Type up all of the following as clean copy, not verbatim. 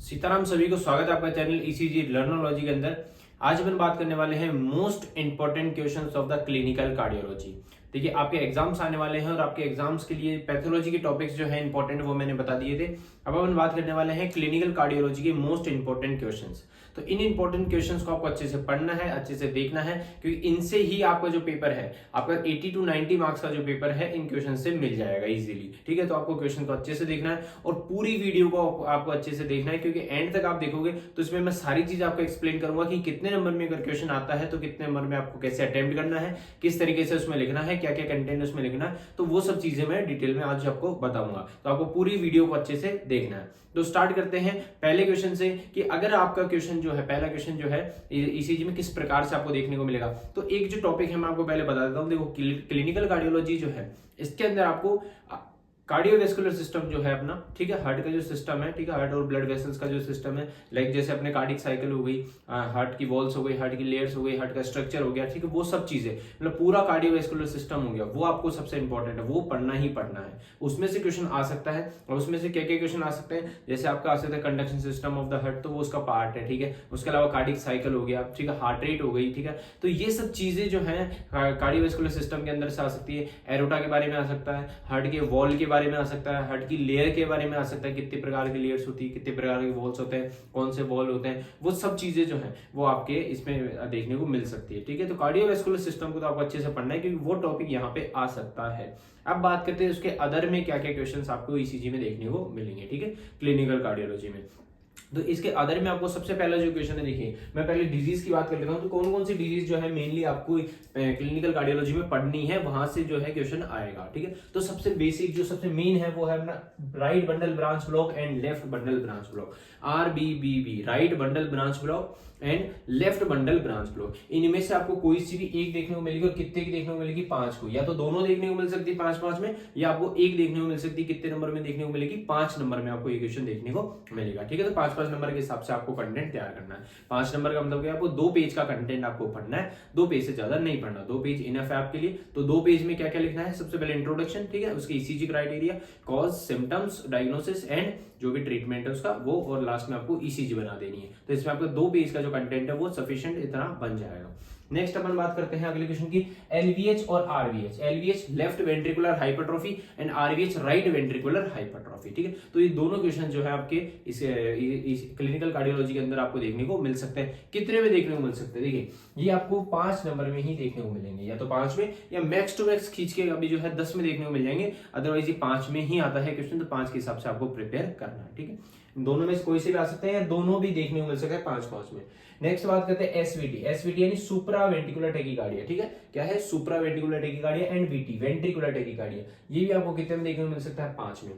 सीताराम, सभी को स्वागत है आपका चैनल ईसीजी लर्नोलॉजी के अंदर। आज अपन बात करने वाले हैं most important questions of the clinical cardiology. देखिए, आपके एग्जाम्स आने वाले हैं और आपके एग्जाम्स के लिए पैथोलॉजी के टॉपिक्स जो है इंपॉर्टेंट वो मैंने बता दिए थे। अब अपन बात करने वाले हैं क्लिनिकल कार्डियोलॉजी के मोस्ट इंपॉर्टेंट क्वेश्चंस। तो इन इंपॉर्टेंट क्वेश्चंस को आपको अच्छे से पढ़ना है, अच्छे से देखना है, क्योंकि इनसे ही आपका जो पेपर है, आपका 80 to 90 मार्क्स का जो पेपर है इन क्वेश्चन से मिल जाएगा इजीली। ठीक है, तो आपको क्वेश्चन को अच्छे से देखना है और पूरी वीडियो को आपको अच्छे से देखना है, क्योंकि एंड तक आप देखोगे तो इसमें मैं सारी चीज आपको एक्सप्लेन करूंगा कि कितने नंबर में अगर क्वेश्चन आता है तो कितने नंबर में आपको कैसे अटेम्प्ट करना है, किस तरीके से उसमें लिखना है, क्या क्या कंटेंट उसमें लिखना है, तो वो सब चीजें मैं डिटेल में आज आपको बताऊंगा। तो आपको पूरी वीडियो को अच्छे से देखना है। तो स्टार्ट करते हैं पहले क्वेश्चन से कि अगर आपका क्वेश्चन जो है, पहला क्वेश्चन जो है ईसीजी में किस प्रकार से आपको देखने को मिलेगा। तो एक जो टॉपिक है मैं आपको पहले बता देता हूं। देखो, क्लिनिकल कार्डियोलॉजी जो है इसके अंदर आपको कार्डियोवेस्कुलर सिस्टम जो है अपना, ठीक है, हार्ट का जो सिस्टम है, ठीक है, हार्ट और ब्लड वेसल्स का जो सिस्टम है, लाइक जैसे अपने कार्डिक साइकिल हो गई, हार्ट की वॉल्स हो गई, हार्ट की लेयर्स हो गई, हार्ट का स्ट्रक्चर हो गया, ठीक है, वो सब चीजें मतलब पूरा कार्डियोवेस्कुलर सिस्टम हो गया, वो आपको सबसे इंपॉर्टेंट है, वो पढ़ना ही पढ़ना है। उसमें से क्वेश्चन आ सकता है और उसमें से क्या क्या क्वेश्चन आ सकते हैं, जैसे आपका आ सकता है conduction system of the heart, तो वो उसका पार्ट है, ठीक है। उसके अलावा कार्डिक साइकिल हो गया, ठीक है, हार्ट रेट हो गई, ठीक है। तो ये सब चीजें जो है कार्डियोवेस्कुलर सिस्टम के अंदर से आ सकती है। एरोटा के बारे में आ सकता है, हार्ट के वॉल के बारे में आ सकता है, की लेयर के बारे में आ सकता है, कितने प्रकार की लेयर्स होती है, कितने प्रकार के वॉल्स होते हैं, कौन से वॉल होते हैं, वो सब चीजें जो है वो आपके इसमें देखने को मिल सकती है। ठीक है, तो कार्डियोवैस्कुलर सिस्टम को तो आपको अच्छे से पढ़ना है, क्योंकि वो टॉपिक यहाँ पे आ सकता है। अब बात करते हैं उसके अदर में क्या क्या क्वेश्चंस आपको ईसीजी में देखने को मिलेंगे, ठीक है, क्लिनिकल कार्डियोलॉजी में। तो इसके अदर में आपको सबसे पहला जो क्वेश्चन है, देखिए मैं पहले डिजीज की बात कर लेता हूँ। तो कौन कौन सी डिजीज जो है मेनली आपको क्लिनिकल कार्डियोलॉजी में पढ़नी है, वहां से जो है क्वेश्चन आएगा। ठीक है, तो सबसे बेसिक जो सबसे मेन है वो है अपना right bundle branch block and left bundle branch block, RBBB, right bundle branch block and left bundle branch block. इनमें से आपको कोई सी भी एक देखने को मिलेगी और कितने की देखने को मिलेगी, 5 को, या तो दोनों देखने को मिल सकती है 5-5 में, या आपको एक देखने को मिल सकती है कितने नंबर में देखने को मिलेगी, 5 नंबर में आपको ये क्वेश्चन देखने को मिलेगा। ठीक है, तो 5-5 नंबर के हिसाब से आपको कंटेंट तैयार करना है। 5 नंबर का मतलब आपको 2 पेज का कंटेंट आपको पढ़ना है, 2 पेज से ज्यादा नहीं पढ़ना, 2 पेज इनफ है आपके लिए। तो 2 पेज में क्या क्या लिखना है, सबसे पहले इंट्रोडक्शन, ठीक है, उसके ECG criteria, cause, symptoms, diagnosis and जो भी ट्रीटमेंट है उसका वो, और लास्ट में आपको ईसीजी बना देनी है। तो इसमें आपको 2 पेज का जो कंटेंट है वो सफिशिएंट इतना बन जाएगा। नेक्स्ट अपन बात करते हैं अगले क्वेश्चन की, एलवीएच और RVH. LVH left ventricular hypertrophy and RVH right ventricular hypertrophy. ठीक है, तो ये दोनों क्वेश्चन जो है आपके इस क्लिनिकल कार्डियोलॉजी के अंदर आपको देखने को मिल सकते हैं। कितने में देखने को मिल सकते हैं, देखिए ये आपको 5 नंबर में ही देखने को मिलेंगे, या तो 5 में, या मैक्स टू मैक्स खींच के अभी जो है 10 में देखने को मिल जाएंगे। अदरवाइज ये 5 में ही आता है क्वेश्चन, तो 5 के हिसाब से आपको प्रिपेयर करना है। ठीक है, दोनों में से कोई से भी आ सकते हैं या दोनों भी देखने को मिल सकता है 5-5 में। नेक्स्ट बात करते हैं एसवीटी। एसवीटी यानी सुप्रा वेंट्रिकुलर टेकिकार्डिया। ठीक है, क्या है, supraventricular tachycardia and VT ventricular tachycardia. ये भी आपको कितने में देखने को मिल सकता है, 5 में।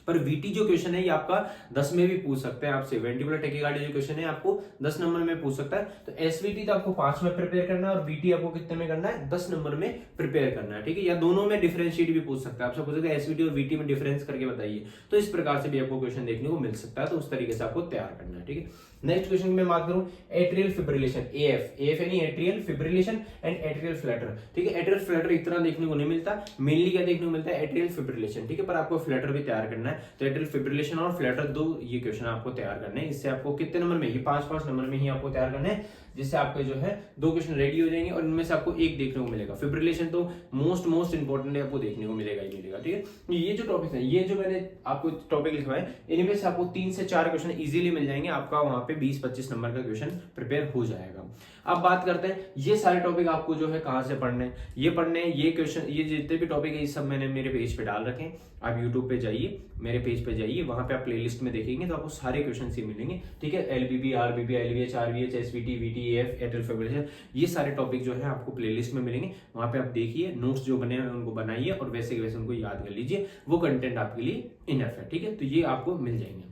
पर वीटी जो क्वेश्चन है ये आपका 10 में भी पूछ सकते हैं आपसे। वेंट्रिकुलर टेकिकार्डिया जो क्वेश्चन है आपको 10 नंबर में पूछ सकता है। तो एसवीटी तो आपको 5 में प्रिपेयर करना है और वीटी आपको कितने में करना है, 10 नंबर में प्रिपेयर करना है। ठीक है, या दोनों में डिफरेंशिएट भी पूछ सकता है आपसे, पूछ सकता है एसवीटी और वीटी में डिफरेंस करके बताइए। तो इस प्रकार से भी आपको क्वेश्चन देखने को मिल सकता है, तो उस तरीके से आपको तैयार करना है। ठीक है, नेक्स्ट क्वेश्चन में बात करूं, एट्रियल फिब्रिलेशन, एएफ यानी atrial fibrillation and atrial Flutter. ठीक है, एट्रियल फ्लटर इतना देखने को नहीं मिलता, मेनली क्या देखने को मिलता है, एट्रियल फिब्रिलेशन। ठीक है, पर आपको फ्लटर भी तैयार करना है। तो एट्रियल फिब्रिलेशन और फ्लटर, 2 ये क्वेश्चन आपको तैयार करने हैं। इससे आपको कितने नंबर में, ये 5-5 नंबर में ही आपको तैयार करना है, जिससे आपके जो है 2 क्वेश्चन रेडी हो जाएंगे और इनमें से आपको एक देखने को मिलेगा। फिब्रिलेशन तो मोस्ट इंपॉर्टेंट है, आपको देखने को मिलेगा ही मिलेगा। ठीक है, ये जो टॉपिक है, ये जो मैंने आपको टॉपिक लिखवाए, इनमें से आपको 3 से 4 क्वेश्चन इजीली मिल जाएंगे, आपका वहां पे 20-25 नंबर का क्वेश्चन प्रिपेयर हो जाएगा। अब बात करते हैं ये सारे टॉपिक आपको जो है कहां से पढ़ने हैं, ये क्वेश्चन, ये जितने भी टॉपिक है ये सब मैंने मेरे पेज पे डाल रखे हैं। आप यूट्यूब पे जाइए, मेरे पेज पे जाइए, वहां पे आप प्लेलिस्ट में देखेंगे तो आपको सारे क्वेश्चन ही मिलेंगे। ठीक है, LBB, RBB, LVH, RVH, SVT, VT, AF, atrial fibrillation, ये सारे टॉपिक जो है आपको प्लेलिस्ट में मिलेंगे। वहां पे आप देखिए, नोट्स जो बने हैं उनको बनाइए और वैसे के वैसे उनको याद कर लीजिए, वो कंटेंट आपके लिए इनफ है। ठीक है, तो ये आपको मिल जाएंगे।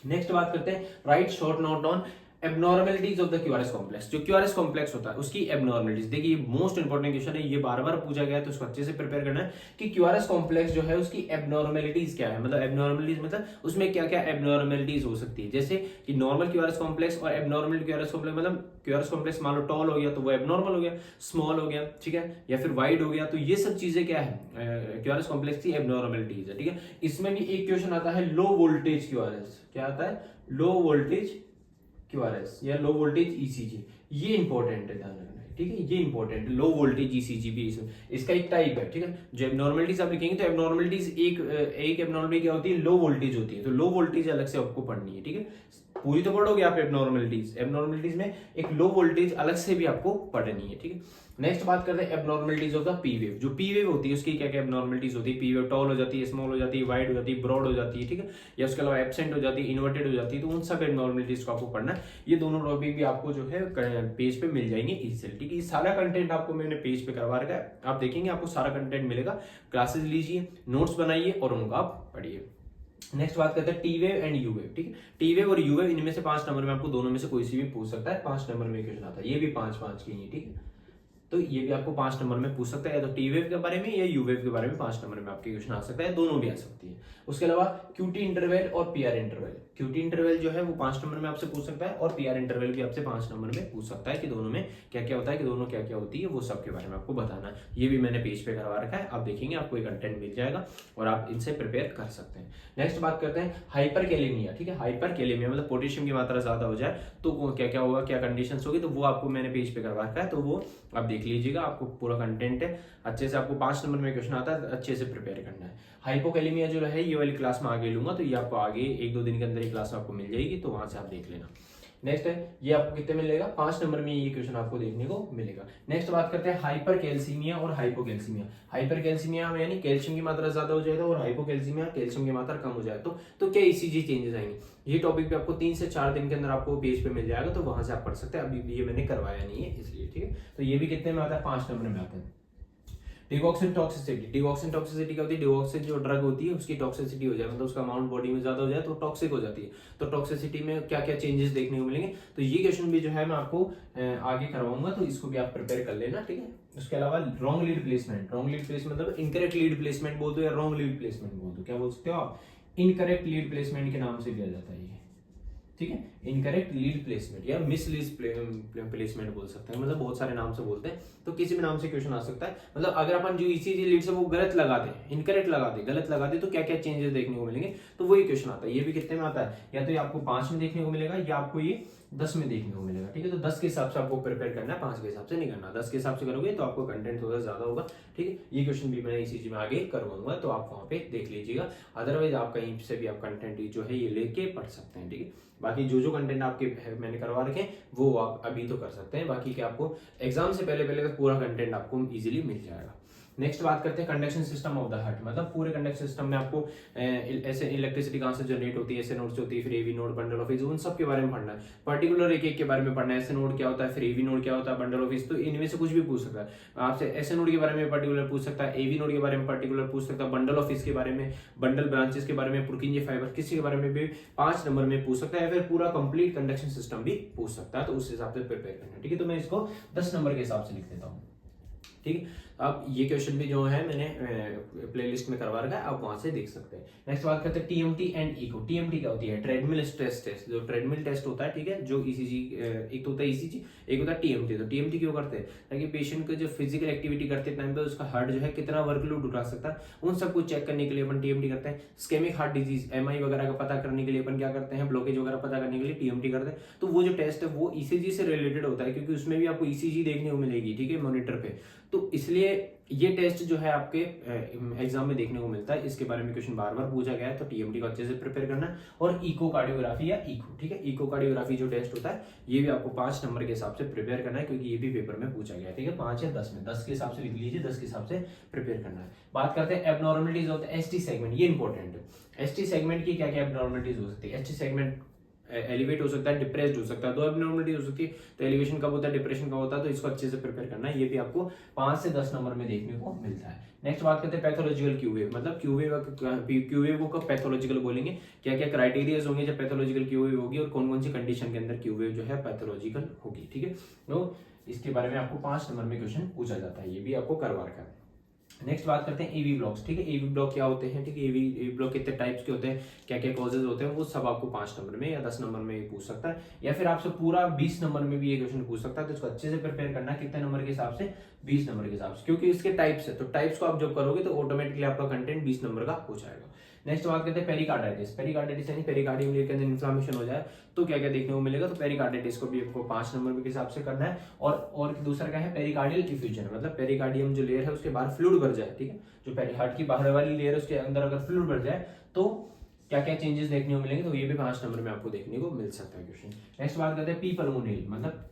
नेक्स्ट बात करते हैं right short note down abnormalities of the QRS complex, जो क्यूआरएस कॉम्प्लेक्स होता है उसकी एबनॉर्मेलिटीज। देखिए ये मोस्ट इंपॉर्टेंट क्वेश्चन है, ये बार बार पूछा गया है, तो उसको अच्छे से प्रिपेयर करना है कि क्यूआरएस कॉम्प्लेक्स जो है उसकी एबनॉर्मेलिटीज क्या है, मतलब एबनॉर्मेलिटीज मतलब उसमें क्या क्या एबनॉर्मेलिटीज हो सकती है। जैसे कि नॉर्मल क्यूआरएस कॉम्प्लेक्स और एबनॉर्मल क्यूआरएस कॉम्प्लेक्स, मतलब क्यूआरएस कॉम्प्लेक्स मान लो टॉल हो गया तो वो एबनॉर्मल हो गया, स्मॉल हो गया, ठीक है, या फिर वाइड हो गया, तो ये सब चीजें क्या है क्यूआरएस कॉम्प्लेक्स की एबनॉर्मेलिटीज है, ठीक है। इसमें भी एक क्वेश्चन आता है लो वोल्टेज क्यूआरएस, क्या आता है, लो वोल्टेज क्यूआरएस या लो वोल्टेज ईसीजी, ये इंपॉर्टेंट है, ध्यान रखना है, ठीक है, ये इंपॉर्टेंट है। लो वोल्टेज ईसीजी भी इसका एक टाइप है, ठीक है। जो एबनॉर्मलिटीज आप लिखेंगे तो एबनॉर्मलिटीज एक एबनॉर्मलिटी क्या होती है, लो वोल्टेज होती है, तो लो वोल्टेज अलग से आपको पढ़नी है, ठीक है। पूरी तो पढ़ोगे आप एबनॉर्मलिटीज में एक लो वोल्टेज अलग से भी आपको पढ़नी है, ठीक है। नेक्स्ट बात करते हैं abnormalities of the P wave. जो पी वेव होती है उसकी क्या क्या एबनॉर्मलिटीज होती है, पी वेव टॉल हो जाती है, स्मॉल हो जाती है, वाइड हो जाती है, ब्रॉड हो जाती है, ठीक है, या उसके अलावा एब्सेंट हो जाती है, इन्वर्टेड हो जाती है, तो उन सब एबनॉर्मलिटीज को आपको पढ़ना है। ये दोनों टॉपिक भी आपको जो है पेज पे मिल जाएंगे इजीली, ठीक है। ये सारा कंटेंट आपको मैंने पेज पे करवा रखा है, आप देखेंगे आपको सारा कंटेंट मिलेगा। क्लासेस लीजिए, नोट्स बनाइए और उनको आप पढ़िए। नेक्स्ट बात करते हैं T wave and you wave, ठीक है। टी वेव और यू वेव, इनमें से 5 नंबर में आपको दोनों में से कोई सी भी पूछ सकता है, 5 नंबर में क्वेश्चन आता है, ये भी 5-5 की है, ठीक है। तो ये भी आपको 5 नंबर में पूछ सकता है, या तो टी वेव के बारे में या यू वेव के बारे में 5 नंबर में आपके क्वेश्चन आ सकता है, दोनों भी आ सकती है। उसके अलावा क्यूटी इंटरवल और पीआर इंटरवल, क्यूटी इंटरवल जो है वो 5 नंबर में आपसे पूछ सकता है, और पीआर इंटरवल भी आपसे 5 नंबर में पूछ सकता है कि दोनों में क्या क्या होता है, कि दोनों क्या क्या होती है, वो सब के बारे में आपको बताना है। ये भी मैंने पेज पे करवा रखा है, आप देखेंगे आपको ये कंटेंट मिल जाएगा और आप इनसे प्रिपेयर कर सकते हैं। नेक्स्ट बात करते हैं हाइपर कैलेमिया, ठीक है। हाइपर कैलेमिया मतलब पोटेशियम की मात्रा ज्यादा हो जाए तो क्या क्या होगा, क्या कंडीशन होगी, तो वो आपको मैंने पेज पे करवा रखा है, तो वो आप देख लीजिएगा, आपको पूरा कंटेंट है अच्छे से, आपको 5 नंबर में क्वेश्चन आता है, अच्छे से प्रिपेयर करना है। हाइपोकैलेमिया जो है ये वाली क्लास में आगे लूंगा, तो ये आपको आगे 1-2 दिन के अंदर ही क्लास आपको मिल जाएगी, तो वहां से आप देख लेना। नेक्स्ट है ये आपको कितने मिलेगा, 5 नंबर में ये क्वेश्चन आपको देखने को मिलेगा। नेक्स्ट बात करते हैं हाइपर कैल्सीमिया और हाइपोकैल्सीमिया। हाइपर कैल्सीमिया में यानी कैल्शियम की मात्रा ज्यादा हो जाएगा, और हाइपोकैल्सीमिया कैल्शियम की मात्रा कम हो जाए तो क्या ईसीजी चेंजेस आएंगे। ये टॉपिक पे आपको 3 से 4 दिन के अंदर आपको पेज पे मिल जाएगा, तो वहां से आप पढ़ सकते हैं। अभी ये मैंने करवाया नहीं है इसलिए, ठीक है। तो ये भी कितने में आता है, 5 नंबर में आता है। डिगॉक्सिन टॉक्सिसिटी, डिगॉक्सिन टॉक्सिसिटी क्या होती है, डिगॉक्सिन जो ड्रग होती है उसकी टॉक्सिसिटी हो जाए, मतलब उसका अमाउंट बॉडी में ज्यादा हो जाए तो टॉक्सिक हो जाती है। तो टॉक्सिसिटी में क्या क्या चेंजेस देखने को मिलेंगे, तो ये क्वेश्चन भी जो है मैं आपको आगे करवाऊंगा, तो इसको भी आप प्रिपेयर कर लेना, ठीक है। उसके अलावा wrong lead placement, wrong lead placement मतलब इनकरेक्ट लीड प्लेसमेंट बोल दो या रॉन्ग लीड प्लेसमेंट बोल दो, क्या बोल सकते हो आप, इनकरेक्ट लीड प्लेसमेंट के नाम से लिया जाता है ये, ठीक है। इनकरेक्ट लीड प्लेसमेंट या मिस लीड प्लेसमेंट बोल सकते हैं, मतलब बहुत सारे नाम से बोलते हैं, तो किसी भी नाम से क्वेश्चन आ सकता है। मतलब अगर अपन जो ईसीजी लीड से वो गलत लगा दे, इनकरेक्ट लगा दे, गलत लगा दे, तो क्या क्या चेंजेस देखने को मिलेंगे, तो वही क्वेश्चन आता है। ये भी कितने में आता है, या तो ये आपको 5 में देखने को मिलेगा या आपको ये 10 में देखने को मिलेगा, ठीक है। तो 10 के हिसाब से आपको प्रिपेयर करना है, 5 के हिसाब से नहीं करना। 10 के हिसाब से करोगे तो आपको कंटेंट थोड़ा ज्यादा होगा, ठीक है। ये क्वेश्चन भी मैं ईसीजी में आगे करवाऊंगा, तो आप वहां पे देख लीजिएगा। अदरवाइज आप कहीं से भी आप कंटेंट जो है ये लेके पढ़ सकते हैं, ठीक है। बाकी जो कंटेंट आपके मैंने करवा रखे हैं वो आप अभी तो कर सकते हैं, बाकी क्या आपको एग्जाम से पहले पहले पूरा कंटेंट आपको इजीली मिल जाएगा। नेक्स्ट बात करते हैं conduction system of the heart, मतलब पूरे कंडक्शन सिस्टम में आपको ऐसे इलेक्ट्रिसिटी कहां से जनरेट होती है, ऐसे नोड होती है, फिर AV node, bundle of His, उन सब के बारे में पढ़ना है। पर्टिकुलर एक एक के बारे में पढ़ना है, ऐसे नोड क्या होता है, फिर एवी नोड क्या होता है, बंडल ऑफ इज, तो इनमें से कुछ भी पूछ सकता है आपसे। ऐसे नोड के बारे में पर्टिकुलर पूछ सकता है, एवी नोड के बारे में पर्टिकुलर पूछ सकता है, बंडल ऑफ इज के बारे में, बंडल ब्रांचेस के बारे में, पुरकिंजे फाइबर किसी के बारे में भी 5 नंबर में पूछ सकता है, फिर पूरा कंप्लीट कंडक्शन सिस्टम भी पूछ सकता है, तो उस हिसाब से प्रिपेयर करना है, ठीक है। तो मैं इसको 10 नंबर के हिसाब से लिख देता हूँ, ठीक है। अब ये क्वेश्चन भी जो है मैंने प्लेलिस्ट में करवा रखा है, आप वहां से देख सकते हैं। नेक्स्ट बात करते हैं टीएमटी एंड इको। टीएमटी क्या होती है, ट्रेडमिल स्ट्रेस टेस्ट, जो ट्रेडमिल टेस्ट होता है, ठीक है, जो ईसीजी, एक तो होता है ईसीजी, एक होता है टीएमटी। तो टीएमटी क्यों करते हैं, ताकि पेशेंट को जो फिजिकल एक्टिविटी करते टाइम पे उसका हार्ट जो है कितना वर्कलोड उठा सकता है, उन सबको चेक करने के लिए अपन टीएमटी करते हैं। स्केमिक हार्ट डिजीज, एमआई वगैरह का पता करने के लिए अपन क्या करते हैं, ब्लॉकेज वगैरह पता करने के लिए टीएमटी करते हैं। तो वो जो टेस्ट है वो ईसीजी से रिलेटेड होता है, क्योंकि उसमें भी आपको ईसीजी देखने को मिलेगी, ठीक है, मॉनिटर पे। तो इसलिए ये टेस्ट जो है आपके एग्जाम में देखने को मिलता है, इसके बारे में क्वेश्चन बार बार पूछा गया है, तो टीएमटी को अच्छे से प्रिपेयर करना है। और इकोकार्डियोग्राफी या इको, ठीक है, इकोकार्डियोग्राफी जो टेस्ट होता है ये भी आपको 5 नंबर के हिसाब से प्रिपेयर करना है, क्योंकि ये भी पेपर में पूछा गया है, ठीक है। 5 या 10 में, 10 के हिसाब से लिख लीजिए, 10 के हिसाब से प्रिपेयर करना है। बात करते हैं abnormalities of the ST segment, ये इंपॉर्टेंट है। एसटी सेगमेंट की क्या क्या एबनॉर्मलिटीज हो सकती है। एसटी सेगमेंट एलिवेट हो सकता है, डिप्रेस्ड हो सकता है, दो एबनॉर्मलिटी हो सकती है। तो एलिवेशन कब होता है, डिप्रेशन कब होता है, तो इसको अच्छे से प्रिपेयर करना है। ये भी आपको 5 से 10 नंबर में देखने को मिलता है। नेक्स्ट बात करते हैं पैथोलॉजिकल क्यू वेव, मतलब क्यू वेव को कब पैथोलॉजिकल बोलेंगे, क्या क्या क्राइटेरियाज होंगे जब पैथोलॉजिकल क्यू वेव होगी, और कौन कौन सी कंडीशन के अंदर क्यू वेव जो है पैथोलॉजिकल होगी। ठीक है, तो इसके बारे में आपको 5 नंबर में क्वेश्चन पूछा जाता है, ये भी आपको करवा रखा है। नेक्स्ट बात करते हैं एवी ब्लॉक्स। ठीक है, एवी ब्लॉक क्या होते हैं, ठीक है, एवी ब्लॉक कितने टाइप्स के होते हैं, क्या क्या कॉजेज होते हैं, वो सब आपको 5 नंबर में या 10 नंबर में पूछ सकता है, या फिर आपसे पूरा 20 नंबर में भी ये क्वेश्चन पूछ सकता है। तो इसको अच्छे से प्रिपेयर करना है, कितने नंबर के हिसाब से, 20 नंबर के हिसाब से, क्योंकि इसके टाइप्स है, तो टाइप्स को आप जब करोगे तो ऑटोमेटिकली आपका कंटेंट 20 नंबर का हो जाएगा। नेक्स्ट बात करते हैं पेरिकार्डाइटिस। पेरिकार्डाइटिस यानी पेरिकार्डियम लेयर के अंदर इन्फ्लेमेशन हो जाए तो क्या क्या देखने को मिलेगा, तो पेरिकार्डाइटिस को भी आपको 5 नंबर के हिसाब से करना है। और दूसरा क्या है, पेरिकार्डियल इफ्यूजन, मतलब पेरिकार्डियम जो लेयर है उसके बाहर फ्लूइड भर जाए। ठीक है, जो हार्ट की बाहर वाली लेयर है उसके अंदर अगर फ्लूइड भर जाए तो क्या क्या चेंजेस देखने को मिलेंगे, तो ये भी 5 नंबर में आपको देखने को मिल सकता है क्वेश्चन। नेक्स्ट बात करते हैं पी पल्मोनरी, मतलब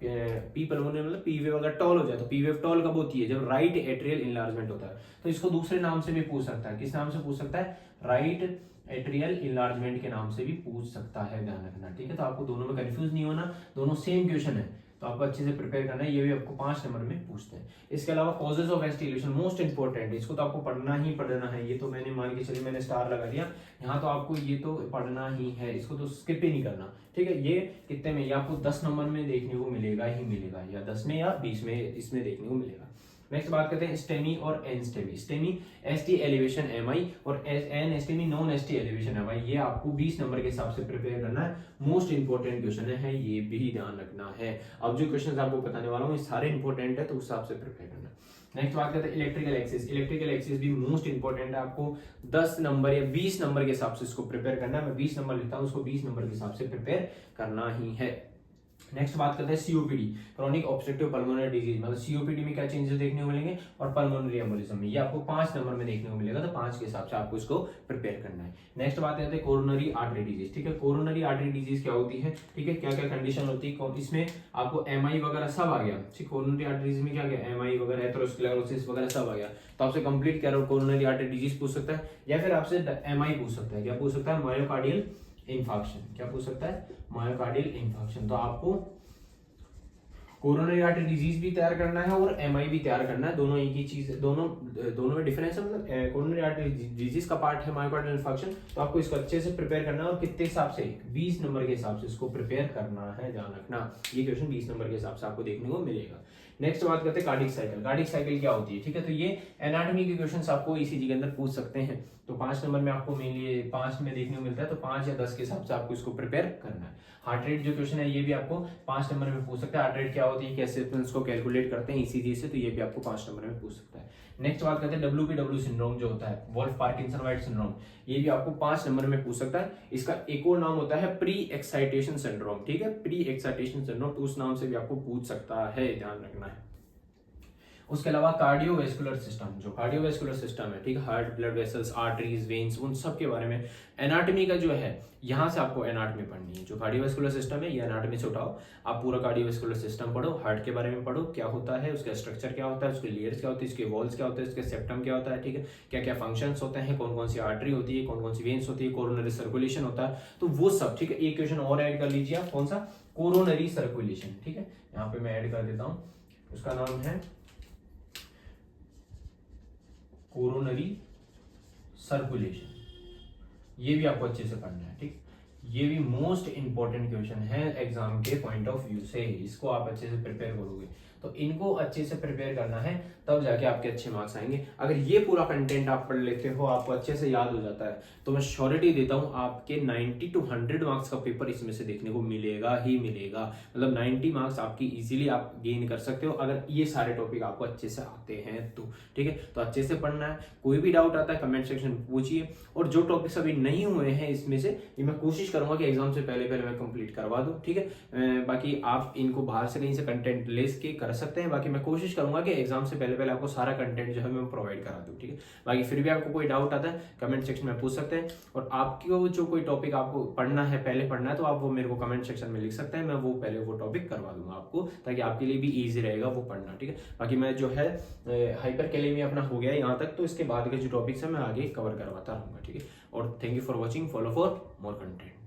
पी पल्मोनरी मतलब पी वेव अगर टॉल हो जाए, तो पी वेव टॉल कब होती है, जब राइट एट्रियल इनलार्जमेंट होता है। तो इसको दूसरे नाम से भी पूछ सकता है, किस नाम से पूछ सकता है, राइट एट्रियल इनलार्जमेंट के नाम से भी पूछ सकता है, ध्यान रखना। ठीक है, तो आपको दोनों में कंफ्यूज नहीं होना, दोनों सेम क्वेश्चन है, तो आपको अच्छे से प्रिपेयर करना है। ये भी आपको 5 नंबर में पूछते हैं। इसके अलावा कॉजेज ऑफ एस्टिलेशन मोस्ट इंपॉर्टेंट, इसको तो आपको पढ़ना ही पढ़ना है। ये तो मैंने मान के चलिए मैंने स्टार लगा दिया, यहाँ तो आपको ये तो पढ़ना ही है, इसको तो स्किप ही नहीं करना। ठीक है, ये कितने में, ये आपको 10 नंबर में देखने को मिलेगा ही मिलेगा, या 10 में या 20 में इसमें देखने को मिलेगा। नेक्स्ट बात करते हैं स्टेमी और N STEMI. STEMI ST elevation MI और N STEMI non ST elevation MI, ये आपको 20 नंबर के हिसाब से प्रिपेयर करना है। मोस्ट इंपॉर्टेंट क्वेश्चन है, ये भी ध्यान रखना है। अब जो क्वेश्चन आपको बताने वाला हूँ ये सारे इंपॉर्टेंट है, तो उस हिसाब से प्रिपेयर करना है। नेक्स्ट बात करते हैं इलेक्ट्रिकल एक्सिस। इलेक्ट्रिकल एक्सिस भी मोस्ट इंपॉर्टेंट है, आपको 10 नंबर या 20 नंबर के हिसाब से इसको प्रिपेयर करना है। मैं 20 नंबर लिखता हूँ, उसको 20 नंबर के हिसाब से प्रिपेयर करना ही है। नेक्स्ट बात करते हैं COPD, chronic obstructive pulmonary disease, मतलब सीओपीडी में क्या चेंजेस देखने को मिलेंगे, और पल्मोनरी एम्बोलिज्म में, ये आपको 5 नंबर में देखने को मिलेगा, तो 5 के हिसाब से आपको इसको प्रिपेयर करना है। नेक्स्ट बात करते हैं कोरोनरी आर्टरी डिजीज। ठीक है, कोरोनरी आर्टरी डिजीज क्या होती है, ठीक है, क्या क्या कंडीशन होती है, इसमें आपको एमआई वगैरह सब आ गया। ठीक, कोरोनरी आर्टरी डिजीज में क्या गया, एमआई वगैरह, एथेरोस्क्लेरोसिस वगैरह सब आ गया, तो आपसे कंप्लीट क्या कोरोनरी आर्टरी डिजीज पूछ सकता है, या फिर आपसे एमआई पूछ सकता है, क्या पूछ सकता है, मायोकार्डियल इन्फार्क्शन, क्या पूछ सकता है, मायोकार्डियल इन्फार्क्शन। तो आपको कोरोनरी आर्टरी डिजीज भी तैयार करना है और एमआई भी तैयार करना है, दोनों एक ही चीज है, दोनों में डिफरेंस है। मतलब कोरोनरी आर्टरी डिजीज का पार्ट है मायोकार्डियल इन्फार्क्शन, तो आपको इसको अच्छे से प्रिपेयर करना है, और कितने हिसाब से, 20 नंबर के हिसाब से इसको प्रिपेयर करना है, ध्यान रखना। ये क्वेश्चन 20 नंबर के हिसाब से आपको देखने को मिलेगा। नेक्स्ट बात करते हैं कार्डिक साइकिल। कार्डिक साइकिल क्या होती है, ठीक है, तो ये एनाटॉमी के क्वेश्चंस आपको ईसीजी के अंदर पूछ सकते हैं, तो 5 नंबर में आपको मेनली 5 में देखने को मिलता है, तो 5 या 10 के हिसाब से आपको इसको प्रिपेयर करना है। हार्ट रेट जो क्वेश्चन है ये भी आपको 5 नंबर में पूछ सकता है, हार्ट रेट क्या होती है, कैसे इसको कैलकुलेट करते हैं ईसीजी से, तो ये भी आपको 5 नंबर में पूछ सकता है। नेक्स्ट बात करते हैं WPW सिंड्रोम जो होता है, वोल्फ पार्किंसन वाइट सिंड्रोम, ये भी आपको 5 नंबर में पूछ सकता है। इसका एक और नाम होता है प्री एक्साइटेशन सिंड्रोम। ठीक है, प्री एक्साइटेशन सिंड्रोम, तो उस नाम से भी आपको पूछ सकता है, ध्यान रखना है। उसके अलावा कार्डियोवेस्कुलर सिस्टम, जो कार्डियोवेस्कुलर सिस्टम है, ठीक है, heart, blood vessels, arteries, veins, उन सब के बारे में एनाटॉमी का जो है, यहाँ से आपको एनाटॉमी पढ़नी है। जो कार्डियोवेस्कुलर सिस्टम है ये एनाटॉमी से उठाओ, आप पूरा कार्डियोवेस्कुलर सिस्टम पढ़ो, हार्ट के बारे में पढ़ो, क्या होता है, उसका स्ट्रक्चर क्या होता है, उसके लेयर्स क्या होती है, उसके वॉल्स क्या होते हैं, उसके सेप्टम क्या होता है, ठीक है, क्या क्या फंक्शंस होते हैं, कौन कौन सी आर्टरी होती है, कौन कौन सी वेन्स होती है, कोरोनरी सर्कुलेशन होता है, तो वो सब। ठीक है, एक क्वेश्चन और ऐड कर लीजिए आप, कौन सा, कोरोनरी सर्कुलेशन। ठीक है, यहाँ पे मैं ऐड कर देता हूँ, उसका नाम है कोरोनरी सर्कुलेशन, ये भी आपको अच्छे से पढ़ना है। ठीक, ये भी मोस्ट इंपॉर्टेंट क्वेश्चन है एग्जाम के पॉइंट ऑफ व्यू से, इसको आप अच्छे से प्रिपेयर करोगे, तो इनको अच्छे से प्रिपेयर करना है, तब जाके आपके अच्छे मार्क्स आएंगे। अगर ये पूरा कंटेंट आप पढ़ लेते हो, आपको अच्छे से याद हो जाता है, तो मैं श्योरिटी देता हूं आपके 90 to 100 मार्क्स का पेपर इसमें से देखने को मिलेगा ही मिलेगा। मतलब 90 मार्क्स आपकी इजीली आप गेन कर सकते हो अगर ये सारे टॉपिक आपको अच्छे से आते हैं तो। ठीक है, तो अच्छे से पढ़ना है, कोई भी डाउट आता है कमेंट सेक्शन में पूछिए, और जो टॉपिक्स अभी नहीं हुए हैं इसमें से, ये मैं कोशिश करूंगा कि एग्जाम से पहले मैं कंप्लीट करवा दूं। ठीक है, बाकी आप इनको बाहर से कहीं से कंटेंट ले के कर सकते हैं, बाकी मैं कोशिश करूंगा कि एग्जाम से पहले आपको सारा कंटेंट जो है मैं प्रोवाइड करा दूं। ठीक है, बाकी फिर भी आपको कोई डाउट आता है कमेंट सेक्शन में पूछ सकते हैं, और आपको जो कोई टॉपिक आपको पढ़ना है, पहले पढ़ना है, तो आप वो मेरे को कमेंट सेक्शन में लिख सकते हैं, मैं वो पहले वो टॉपिक करवा दूंगा आपको, ताकि आपके लिए भी ईजी रहेगा वो पढ़ना। ठीक है, बाकी मैं जो है हाइपरकैलेमिया अपना हो गया यहाँ तक, तो इसके बाद के जो टॉपिक्स है मैं आगे कवर करवाता रहूंगा। ठीक है, और thank you for watching, follow for more content.